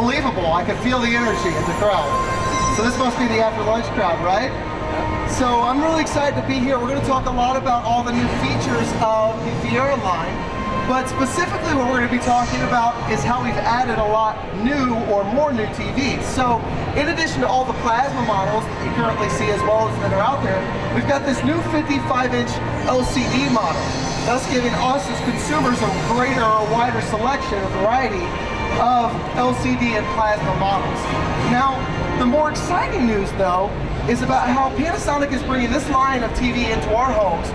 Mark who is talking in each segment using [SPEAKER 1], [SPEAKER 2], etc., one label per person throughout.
[SPEAKER 1] believable. I could feel the energy in the crowd. So this must be the after lunch crowd, right? So I'm really excited to be here. We're going to talk a lot about all the new features of the Viera line, but specifically what we're going to be talking about is how we've added a lot new or more new TVs. So in addition to all the plasma models that you currently see as well as that are out there, we've got this new 55-inch LCD model, thus giving us as consumers a greater or wider selection, a variety of LCD and plasma models. Now, the more exciting news though is about how Panasonic is bringing this line of TV into our homes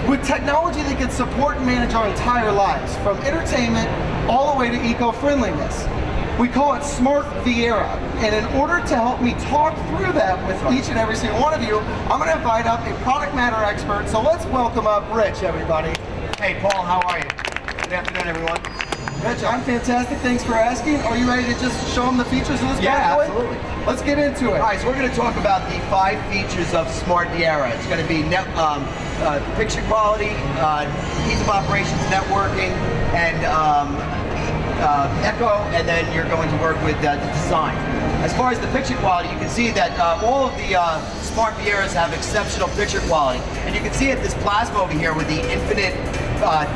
[SPEAKER 1] with technology that can support and manage our entire lives, from entertainment all the way to eco-friendliness. We call it Smart Viera, and in order to help me talk through that with each and every single one of you, I'm going to invite up a product matter expert. So let's welcome up Rich, everybody.
[SPEAKER 2] Hey Paul, how are you? Good afternoon, everyone.
[SPEAKER 1] Rich, I'm fantastic. Thanks for asking. Are you ready to just show them the features of this bad boy?
[SPEAKER 2] Absolutely.
[SPEAKER 1] Let's get into it.
[SPEAKER 2] All right, so we're going to talk about the 5 features of Smart Viera. It's going to be picture quality, ease of operations, networking, and echo, and then you're going to work with the design. As far as the picture quality, you can see that all of the Smart Vieras have exceptional picture quality. And you can see at this plasma over here with the infinite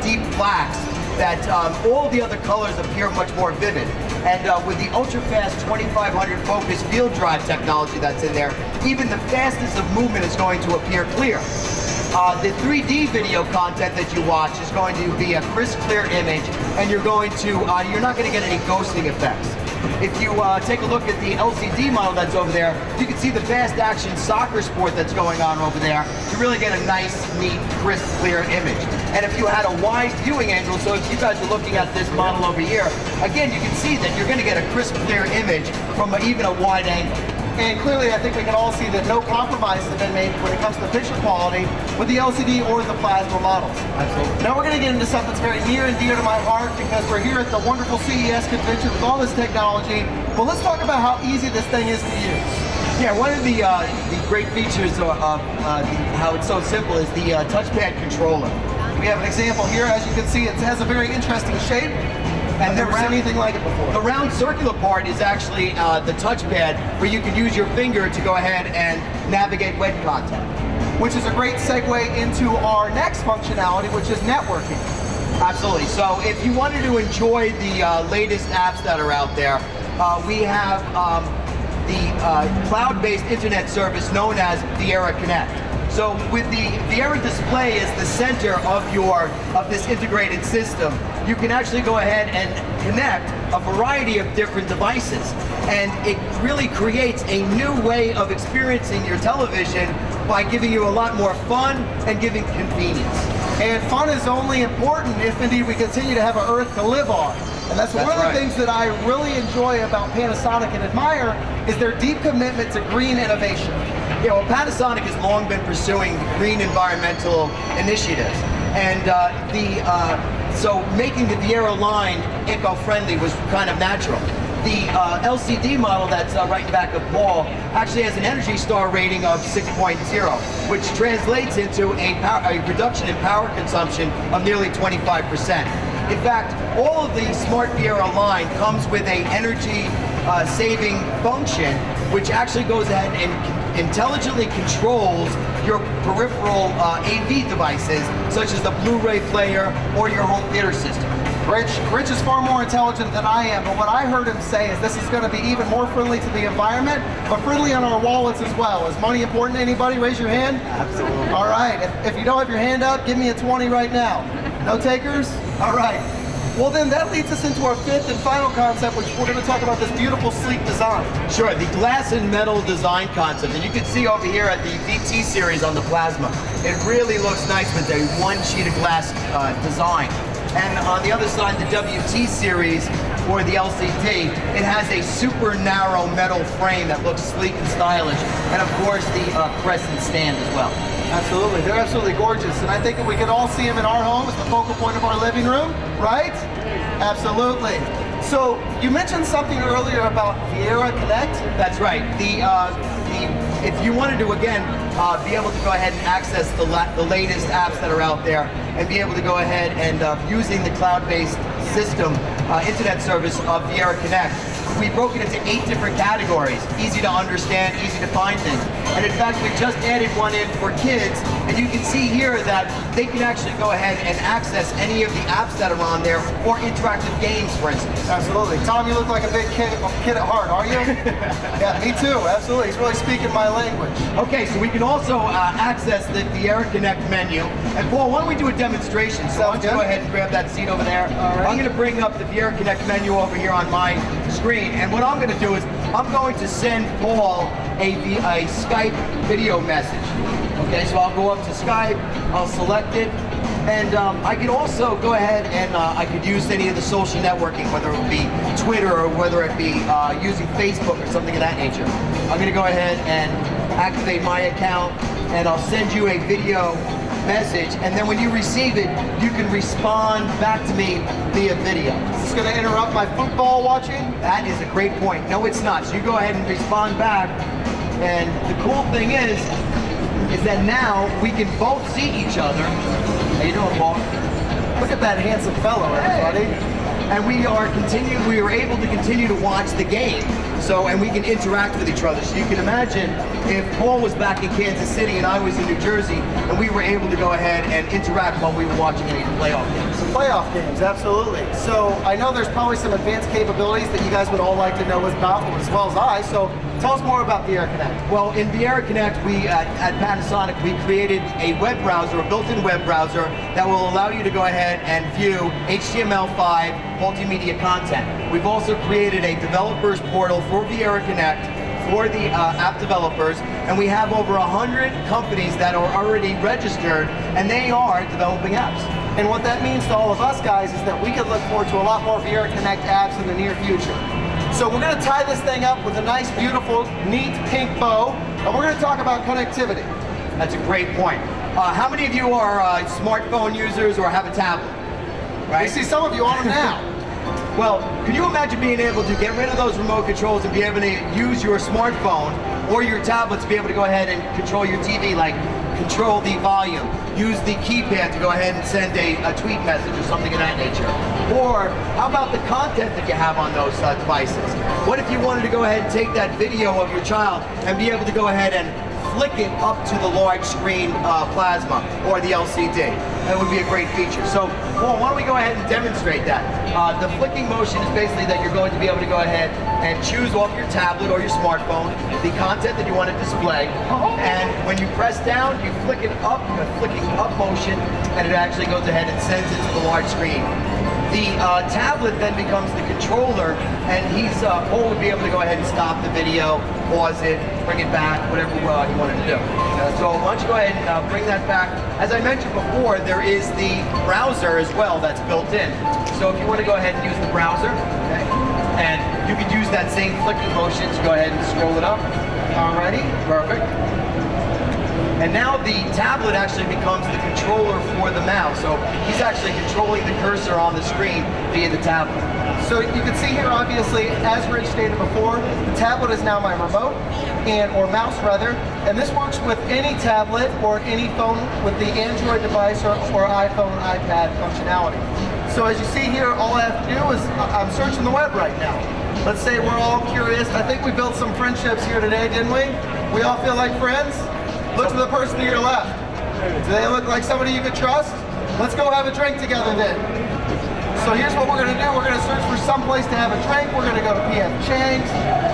[SPEAKER 2] deep blacks, that all the other colors appear much more vivid. And with the ultra-fast 2500 focus field drive technology that's in there, even the fastest of movement is going to appear clear. The 3D video content that you watch is going to be a crisp, clear image, and you're not going to get any ghosting effects. If you take a look at the LCD model that's over there, you can see the fast action soccer sport that's going on over there. You really get a nice, neat, crisp, clear image. And if you had a wide viewing angle, so if you guys are looking at this model over here, again, you can see that you're going to get a crisp, clear image from even a wide angle.
[SPEAKER 1] And clearly, I think we can all see that no compromises have been made when it comes to picture quality with the LCD or the plasma models.
[SPEAKER 2] Absolutely.
[SPEAKER 1] Now we're going to get into something that's very near and dear to my heart because we're here at the wonderful CES convention with all this technology. But let's talk about how easy this thing is to use.
[SPEAKER 2] Yeah, one of the great features of how it's so simple is the touchpad controller.
[SPEAKER 1] We have an example here. As you can see, it has a very interesting shape. I've never seen anything like it before.
[SPEAKER 2] The round circular part is actually the touchpad where you can use your finger to go ahead and navigate web content.
[SPEAKER 1] Which is a great segue into our next functionality, which is networking.
[SPEAKER 2] Absolutely. So if you wanted to enjoy the latest apps that are out there, we have the cloud-based internet service known as Viera Connect. So with the Viera display as the center of this integrated system, you can actually go ahead and connect a variety of different devices. And it really creates a new way of experiencing your television by giving you a lot more fun and giving convenience.
[SPEAKER 1] And fun is only important if indeed we continue to have an earth to live on. And that's one of the things that I really enjoy about Panasonic and admire is their deep commitment to green innovation.
[SPEAKER 2] Yeah, well, Panasonic has long been pursuing green environmental initiatives, and so making the Viera line eco-friendly was kind of natural. The LCD model that's right in back of Paul actually has an Energy Star rating of 6.0, which translates into a reduction in power consumption of nearly 25%. In fact, all of the Smart Viera line comes with an energy saving function, which actually goes ahead and intelligently controls your peripheral AV devices, such as the Blu-ray player or your home theater system.
[SPEAKER 1] Rich is far more intelligent than I am, but what I heard him say is this is going to be even more friendly to the environment, but friendly on our wallets as well. Is money important to anybody? Raise your hand.
[SPEAKER 2] Absolutely.
[SPEAKER 1] All right. If you don't have your hand up, give me a 20 right now. No takers? All right. Well then, that leads us into our fifth and final concept, which we're going to talk about this beautiful, sleek design.
[SPEAKER 2] Sure, the glass and metal design concept. And you can see over here at the VT series on the plasma, it really looks nice with a one sheet of glass design. And on the other side, the WT series, or the LCD, it has a super narrow metal frame that looks sleek and stylish. And of course, the crescent stand as well.
[SPEAKER 1] Absolutely, they're absolutely gorgeous. And I think that we can all see them in our home as the focal point of our living room, right? Absolutely. So, you mentioned something earlier about Viera Connect?
[SPEAKER 2] That's right. If you wanted to, again, be able to go ahead and access the latest apps that are out there and be able to go ahead and using the cloud-based system internet service of Viera Connect, we broke it into 8 different categories. Easy to understand, easy to find things. And in fact, we just added one in for kids, and you can see here that they can actually go ahead and access any of the apps that are on there, or interactive games, for instance.
[SPEAKER 1] Absolutely. Tom, you look like a big kid at heart, are you? Yeah, me too, absolutely. He's really speaking my language.
[SPEAKER 2] Okay, so we can also access the Viera Connect menu. And Paul, why don't we do a demonstration? So why don't you go ahead and grab that seat over there.
[SPEAKER 1] All right.
[SPEAKER 2] I'm going to bring up the Viera Connect menu over here on my screen. And what I'm going to do is I'm going to send Paul a Skype video message. Okay, so I'll go up to Skype, I'll select it, and I can also go ahead and I could use any of the social networking, whether it be Twitter or whether it be using Facebook or something of that nature. I'm going to go ahead and activate my account, and I'll send you a video message, and then when you receive it, you can respond back to me via video.
[SPEAKER 1] Is this going to interrupt my football watching?
[SPEAKER 2] That is a great point. No, it's not. So you go ahead and respond back, and the cool thing is that now we can both see each other. How you doing, Paul?
[SPEAKER 1] Look at that handsome fellow, everybody.
[SPEAKER 2] And we are able to continue to watch the game. So, and we can interact with each other. So you can imagine if Paul was back in Kansas City and I was in New Jersey, and we were able to go ahead and interact while we were watching any of the playoff games.
[SPEAKER 1] Some playoff games, absolutely. So I know there's probably some advanced capabilities that you guys would all like to know about, as well as I. So tell us more about Viera Connect.
[SPEAKER 2] Well, in Viera Connect, we at Panasonic, we created a web browser, a built-in web browser that will allow you to go ahead and view HTML5 multimedia content. We've also created a developers portal for Viera Connect for the app developers, and we have over 100 companies that are already registered, and they are developing apps.
[SPEAKER 1] And what that means to all of us guys is that we can look forward to a lot more Viera Connect apps in the near future. So we're going to tie this thing up with a nice, beautiful, neat pink bow, and we're going to talk about connectivity.
[SPEAKER 2] That's a great point. How many of you are smartphone users or have a tablet? Right?
[SPEAKER 1] We see some of you on them now.
[SPEAKER 2] Well, can you imagine being able to get rid of those remote controls and be able to use your smartphone or your tablet to be able to go ahead and control your TV, like control the volume, use the keypad to go ahead and send a tweet message or something of that nature? Or how about the content that you have on those devices? What if you wanted to go ahead and take that video of your child and be able to go ahead and flick it up to the large screen plasma or the LCD? That would be a great feature. So, Paul, why don't we go ahead and demonstrate that? The flicking motion is basically that you're going to be able to go ahead and choose off your tablet or your smartphone the content that you want to display, and when you press down, you flick it up, a flicking up motion, and it actually goes ahead and sends it to the large screen. The tablet then becomes the controller, and Paul would be able to go ahead and stop the video, pause it, bring it back, whatever you wanted to do. So why don't you go ahead and bring that back. As I mentioned before, there is the browser as well that's built in. So if you want to go ahead and use the browser, okay, and you could use that same flicking motion to go ahead and scroll it up. Alrighty, perfect. And now the tablet actually becomes the controller for the mouse. So he's actually controlling the cursor on the screen via the tablet.
[SPEAKER 1] So you can see here, obviously, as Rich stated before, the tablet is now my remote, or mouse rather, and this works with any tablet or any phone with the Android device or iPhone, iPad functionality. So as you see here, all I have to do is, I'm searching the web right now. Let's say we're all curious. I think we built some friendships here today, didn't we? We all feel like friends? Look to the person to your left. Do they look like somebody you could trust? Let's go have a drink together then. So here's what we're going to do. We're going to search for some place to have a drink. We're going to go to P.F. Chang's.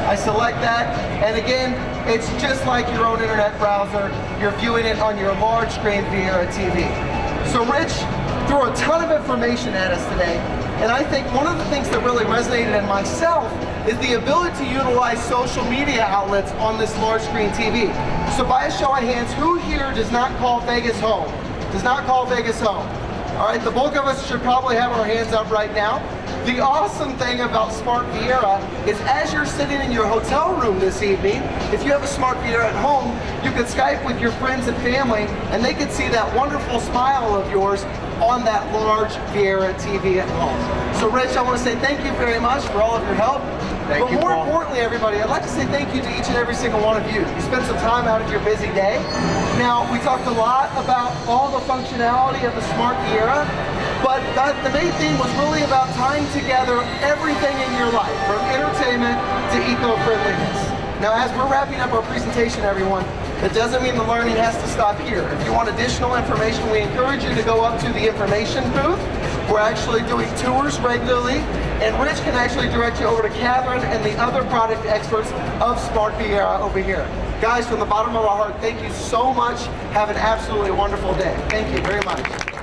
[SPEAKER 1] I select that. And again, it's just like your own internet browser. You're viewing it on your large screen Viera TV. So Rich threw a ton of information at us today. And I think one of the things that really resonated in myself is the ability to utilize social media outlets on this large screen TV. So by a show of hands, who here does not call Vegas home? Does not call Vegas home? All right, the bulk of us should probably have our hands up right now. The awesome thing about Smart Viera is as you're sitting in your hotel room this evening, if you have a Smart Viera at home, you can Skype with your friends and family, and they can see that wonderful smile of yours on that large Viera TV at home. So Rich, I want to say thank you very much for all of your help.
[SPEAKER 2] Thank you,
[SPEAKER 1] more
[SPEAKER 2] Paul.
[SPEAKER 1] importantly, everybody, I'd like to say thank you to each and every single one of you. You spent some time out of your busy day. Now, we talked a lot about all the functionality of the Smart Viera, but the main theme was really about tying together everything in your life, from entertainment to eco-friendliness. Now, as we're wrapping up our presentation, everyone, it doesn't mean the learning has to stop here. If you want additional information, we encourage you to go up to the information booth. We're actually doing tours regularly, and Rich can actually direct you over to Catherine and the other product experts of Smart Viera over here. Guys, from the bottom of our heart, thank you so much. Have an absolutely wonderful day. Thank you very much.